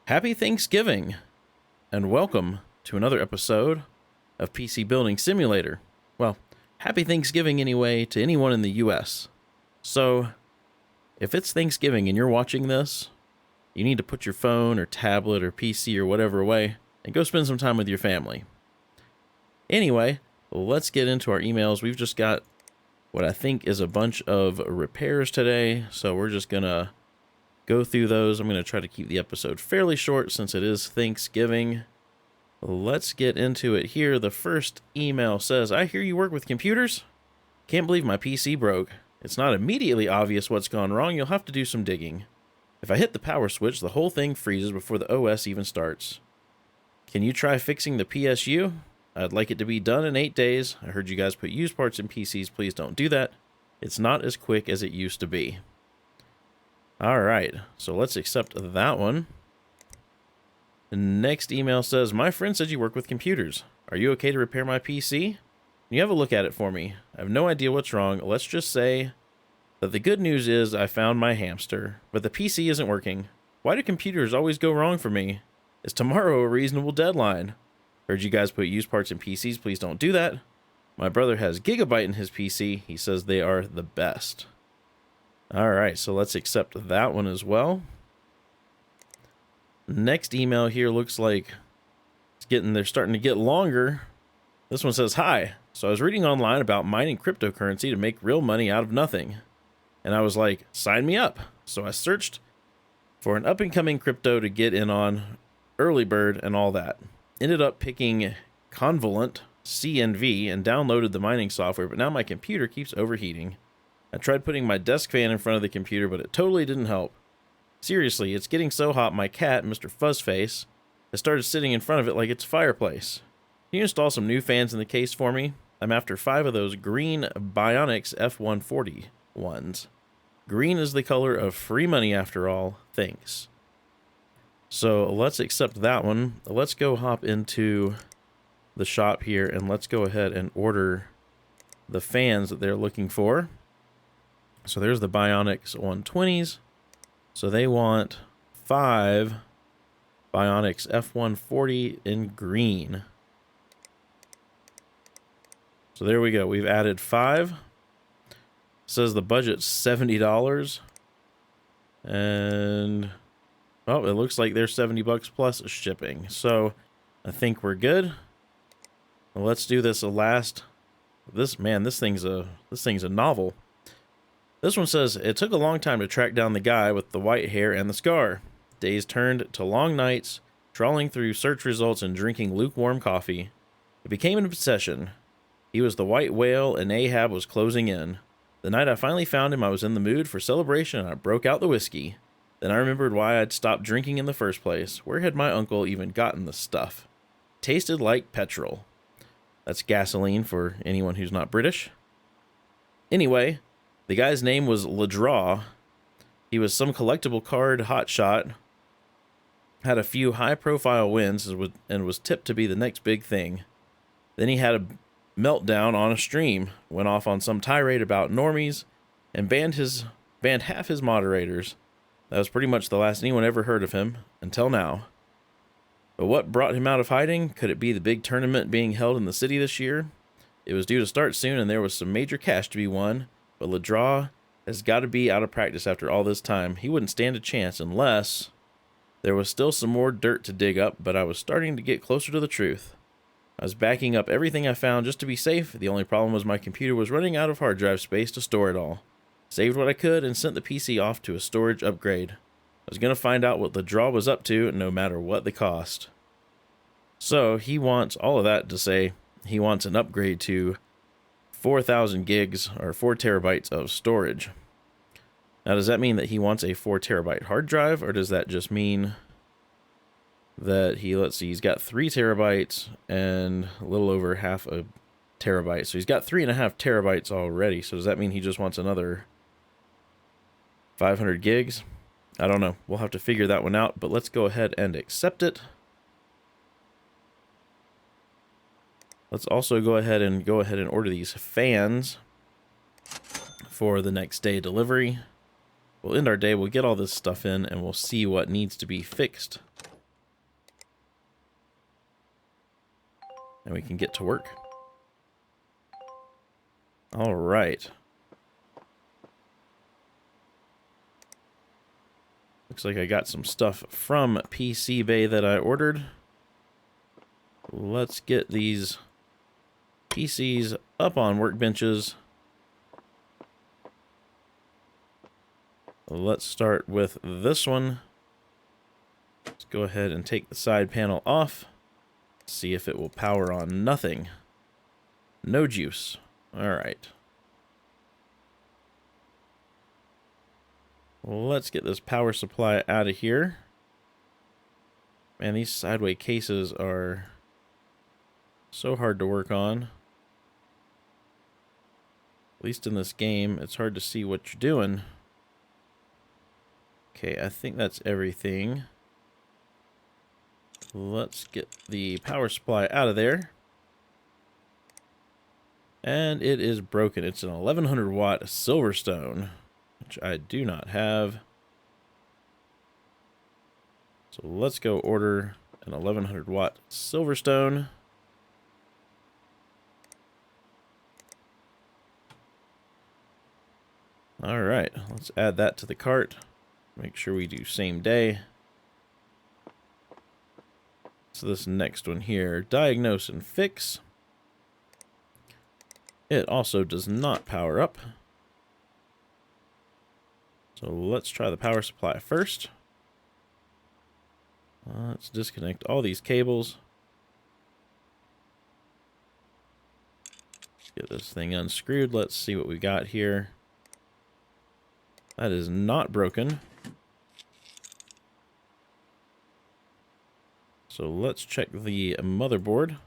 Happy Thanksgiving, and welcome to another episode of PC Building Simulator. Well, happy Thanksgiving anyway to anyone in the US. So, if it's Thanksgiving and you're watching this, you need to put your phone or tablet or PC or whatever away and go spend some time with your family. Anyway, let's get into our emails. We've just got what I think is a bunch of repairs today, so we're just gonna go through those. I'm going to try to keep the episode fairly short since it is Thanksgiving. Let's get into it here. The first email says, I hear you work with computers. Can't believe my PC broke. It's not immediately obvious what's gone wrong. You'll have to do some digging. If I hit the power switch, the whole thing freezes before the OS even starts. Can you try fixing the PSU? I'd like it to be done in 8 days. I heard you guys put used parts in PCs. Please don't do that. It's not as quick as it used to be. All right, so let's accept that one. The next email says, my friend said you work with computers. Are you okay to repair my PC? Can you have a look at it for me? I have no idea what's wrong. Let's just say that the good news is I found my hamster, but the PC isn't working. Why do computers always go wrong for me? Is tomorrow a reasonable deadline? Heard you guys put used parts in PCs. Please don't do that. My brother has Gigabyte in his PC. He says they are the best. All right, so let's accept that one as well. Next email here looks like they're starting to get longer. This one says, hi. So I was reading online about mining cryptocurrency to make real money out of nothing. And I was like, sign me up. So I searched for an up-and-coming crypto to get in on, early bird and all that. Ended up picking Convolent, CNV, and downloaded the mining software, but now my computer keeps overheating. I tried putting my desk fan in front of the computer, but it totally didn't help. Seriously, it's getting so hot my cat, Mr. Fuzzface, has started sitting in front of it like it's a fireplace. Can you install some new fans in the case for me? I'm after 5 of those green Bionics F140 ones. Green is the color of free money after all. Thanks. So let's accept that one. Let's go hop into the shop here and let's go ahead and order the fans that they're looking for. So there's the Bionics 120s. So they want 5 Bionics F140 in green. So there we go. We've added 5. Says the budget's $70. And oh, it looks like they're $70 plus shipping. So I think we're good. Well, let's do this this thing's a novel. This one says, it took a long time to track down the guy with the white hair and the scar. Days turned to long nights, trawling through search results and drinking lukewarm coffee. It became an obsession. He was the white whale and Ahab was closing in. The night I finally found him, I was in the mood for celebration and I broke out the whiskey. Then I remembered why I'd stopped drinking in the first place. Where had my uncle even gotten the stuff? Tasted like petrol. That's gasoline for anyone who's not British. Anyway, the guy's name was LeDraw. He was some collectible card hotshot, had a few high-profile wins, and was tipped to be the next big thing. Then he had a meltdown on a stream, went off on some tirade about normies, and banned half his moderators. That was pretty much the last anyone ever heard of him, until now. But what brought him out of hiding? Could it be the big tournament being held in the city this year? It was due to start soon, and there was some major cash to be won. But LeDraw has got to be out of practice after all this time. He wouldn't stand a chance unless there was still some more dirt to dig up, but I was starting to get closer to the truth. I was backing up everything I found just to be safe. The only problem was my computer was running out of hard drive space to store it all. Saved what I could and sent the PC off to a storage upgrade. I was going to find out what LeDraw was up to, no matter what the cost. So he wants all of that to say he wants an upgrade to 4,000 gigs or 4 terabytes of storage. Now, does that mean that he wants a 4 terabyte hard drive, or does that just mean that he's got 3 terabytes and a little over half a terabyte? So he's got 3.5 terabytes already. So does that mean he just wants another 500 gigs? I don't know. We'll have to figure that one out, but let's go ahead and accept it. Let's also go ahead and order these fans for the next day delivery. We'll end our day, we'll get all this stuff in, and we'll see what needs to be fixed and we can get to work. All right. Looks like I got some stuff from PC Bay that I ordered. Let's get these PCs up on workbenches. Let's start with this one. Let's go ahead and take the side panel off. See if it will power on. Nothing. No juice. All right. Well, let's get this power supply out of here. Man, these sideway cases are so hard to work on. At least in this game, it's hard to see what you're doing. Okay, I think that's everything. Let's get the power supply out of there. And it is broken. It's an 1100 watt Silverstone, which I do not have. So let's go order an 1100 watt Silverstone. All right, let's add that to the cart. Make sure we do same day. So this next one here, diagnose and fix. It also does not power up. So let's try the power supply first. Let's disconnect all these cables. Get this thing unscrewed. Let's see what we got here. That is not broken. So let's check the motherboard.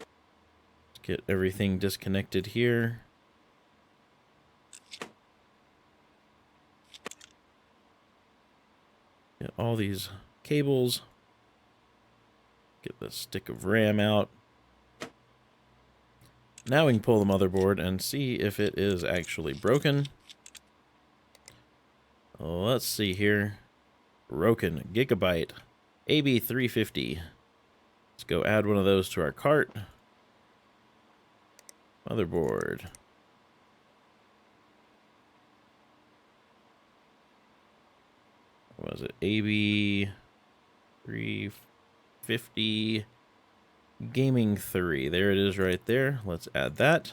Let's get everything disconnected here. Get all these cables. Get the stick of RAM out. Now we can pull the motherboard and see if it is actually broken. Let's see here. Broken Gigabyte AB350. Let's go add one of those to our cart. Motherboard. What was it? AB350 Gaming 3. There it is right there. Let's add that.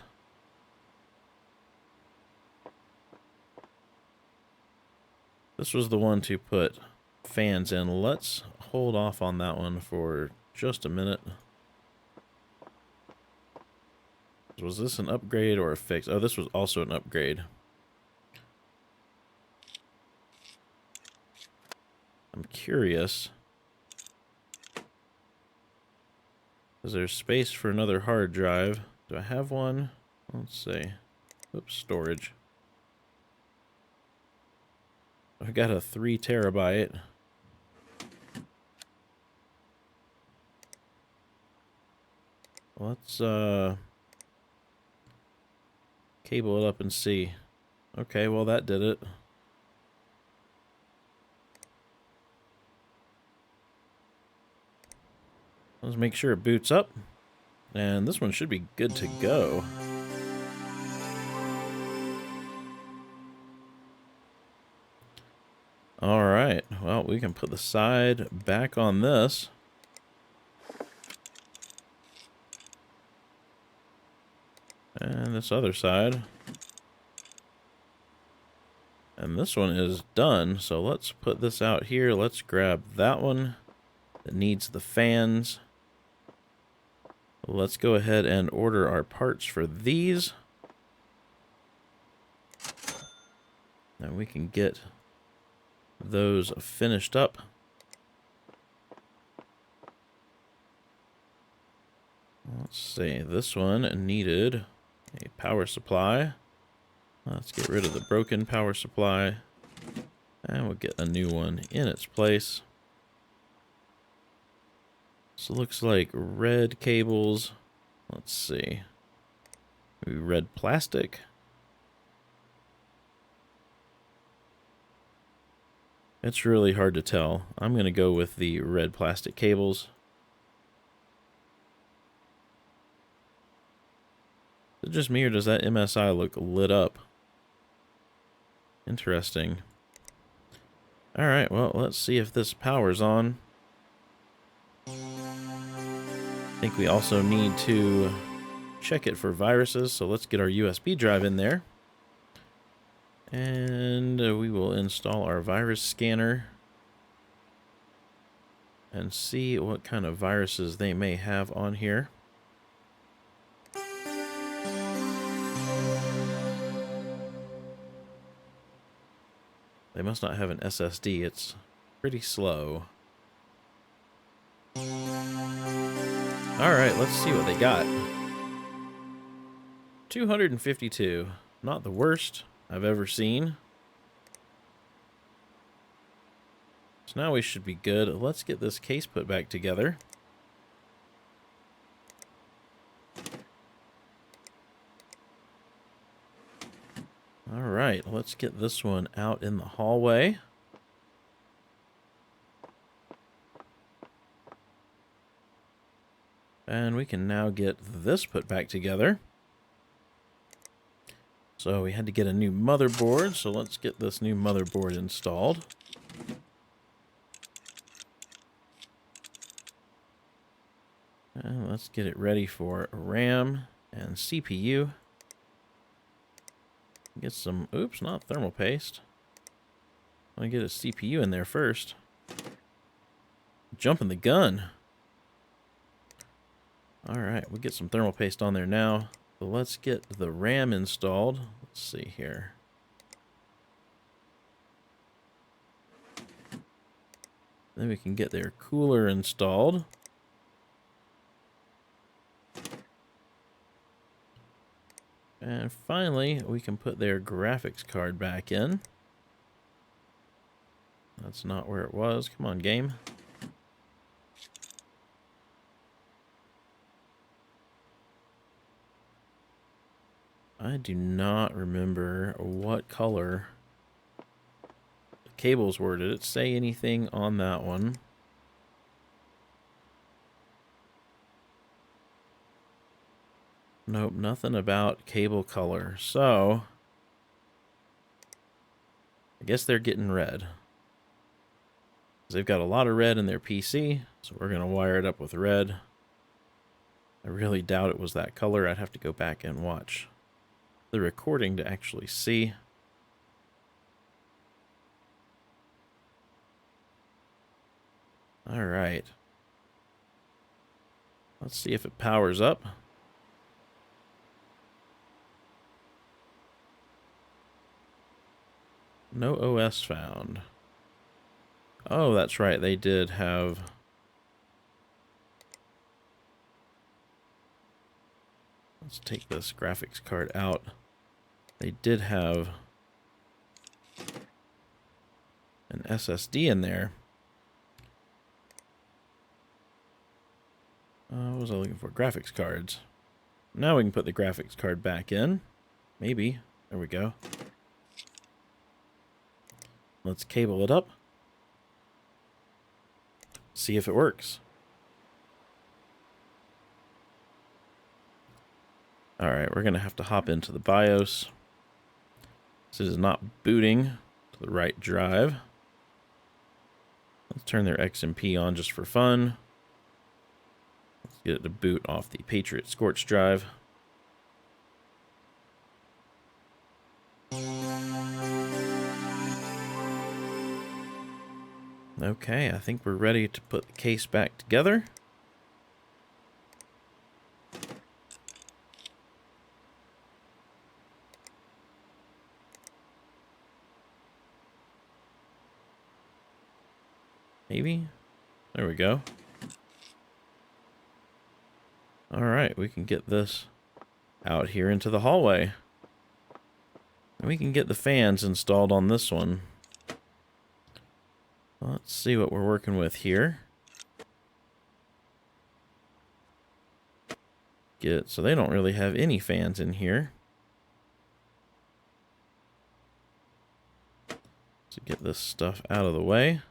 This was the one to put fans in. Let's hold off on that one for just a minute. Was this an upgrade or a fix? Oh, this was also an upgrade. I'm curious. Is there space for another hard drive? Do I have one? Let's see. Oops, storage. I've got a 3 terabyte. Let's cable it up and see. Okay, well that did it. Let's make sure it boots up. And this one should be good to go. Alright, well, we can put the side back on this. And this other side. And this one is done, so let's put this out here. Let's grab that one that needs the fans. Let's go ahead and order our parts for these. Now we can get those finished up. Let's see, this one needed a power supply. Let's get rid of the broken power supply, and we'll get a new one in its place. So it looks like red cables. Let's see, maybe red plastic. It's really hard to tell. I'm going to go with the red plastic cables. Is it just me, or does that MSI look lit up? Interesting. Alright, well, let's see if this powers on. I think we also need to check it for viruses, so let's get our USB drive in there. And we will install our virus scanner and see what kind of viruses they may have on here. They must not have an SSD. It's pretty slow. Alright, let's see what they got. 252. Not the worst I've ever seen. So now we should be good. Let's get this case put back together. Alright, let's get this one out in the hallway. And we can now get this put back together. So we had to get a new motherboard, so let's get this new motherboard installed. And let's get it ready for RAM and CPU. Get some, oops, not thermal paste. I get a CPU in there first. Jumping the gun. Alright, we'll get some thermal paste on there now. So let's get the RAM installed. Let's see here. Then we can get their cooler installed. And finally, we can put their graphics card back in. That's not where it was. Come on, game. I do not remember what color the cables were. Did it say anything on that one? Nope, nothing about cable color. So, I guess they're getting red. They've got a lot of red in their PC, so we're going to wire it up with red. I really doubt it was that color. I'd have to go back and watch the recording to actually see. All right. Let's see if it powers up. No OS found. Oh, that's right. They did have... Let's take this graphics card out. They did have an SSD in there. What was I looking for? Graphics cards. Now we can put the graphics card back in. Maybe. There we go. Let's cable it up. See if it works. Alright, we're going to have to hop into the BIOS. This is not booting to the right drive. Let's turn their XMP on just for fun. Let's get it to boot off the Patriot Scorch drive. Okay, I think we're ready to put the case back together. Maybe? There we go. Alright, we can get this out here into the hallway. And we can get the fans installed on this one. Let's see what we're working with here. So they don't really have any fans in here. To get this stuff out of the way.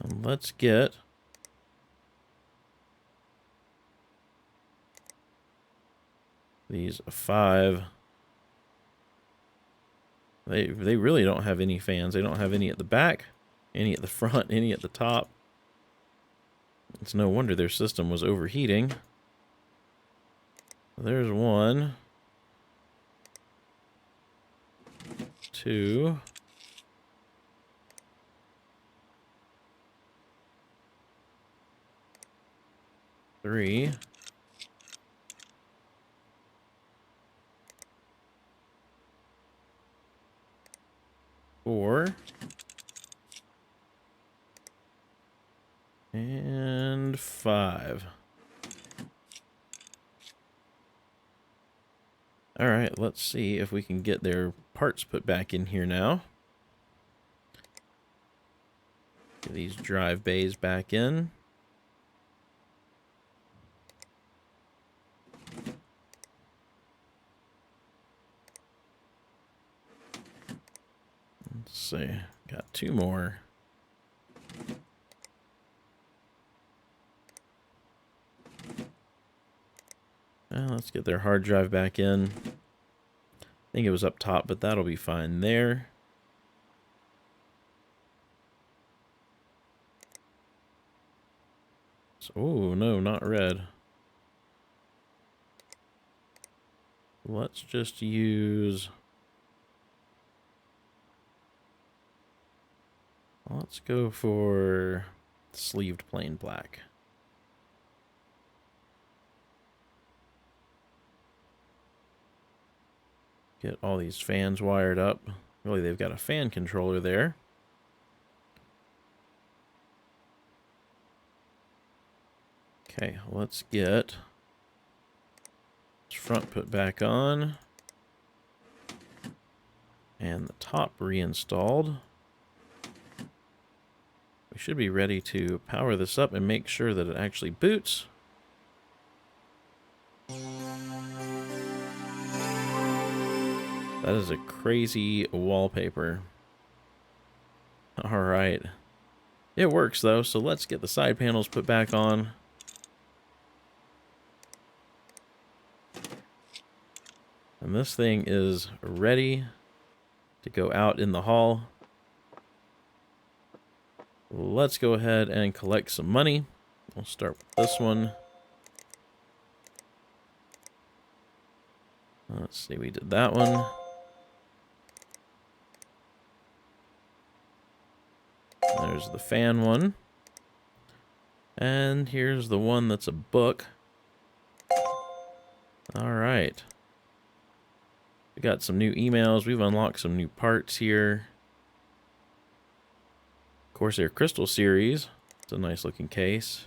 And let's get these 5. They really don't have any fans. They don't have any at the back, any at the front, any at the top. It's no wonder their system was overheating. There's 1, 2, 3, 4, and 5. All right, let's see if we can get their parts put back in here now. Get these drive bays back in. Let's see, got 2 more. Let's get their hard drive back in. I think it was up top, but that'll be fine there. So, oh, no, not red. Let's just use... Let's go for sleeved plain black. Get all these fans wired up. Really, they've got a fan controller there. Okay, let's get this front put back on. And the top reinstalled. We should be ready to power this up and make sure that it actually boots. That is a crazy wallpaper. Alright. It works though, so let's get the side panels put back on. And this thing is ready to go out in the hall. Let's go ahead and collect some money. We'll start with this one. Let's see, we did that one. There's the fan one. And here's the one that's a book. Alright. We got some new emails. We've unlocked some new parts here. Corsair Crystal Series. It's a nice looking case.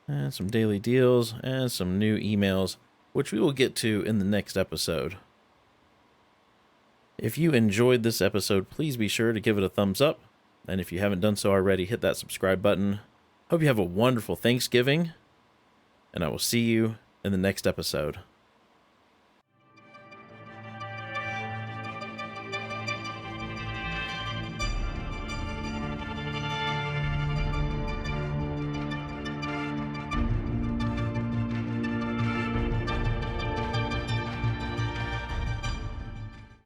And some daily deals and some new emails, which we will get to in the next episode. If you enjoyed this episode, please be sure to give it a thumbs up. And if you haven't done so already, hit that subscribe button. Hope you have a wonderful Thanksgiving. And I will see you in the next episode.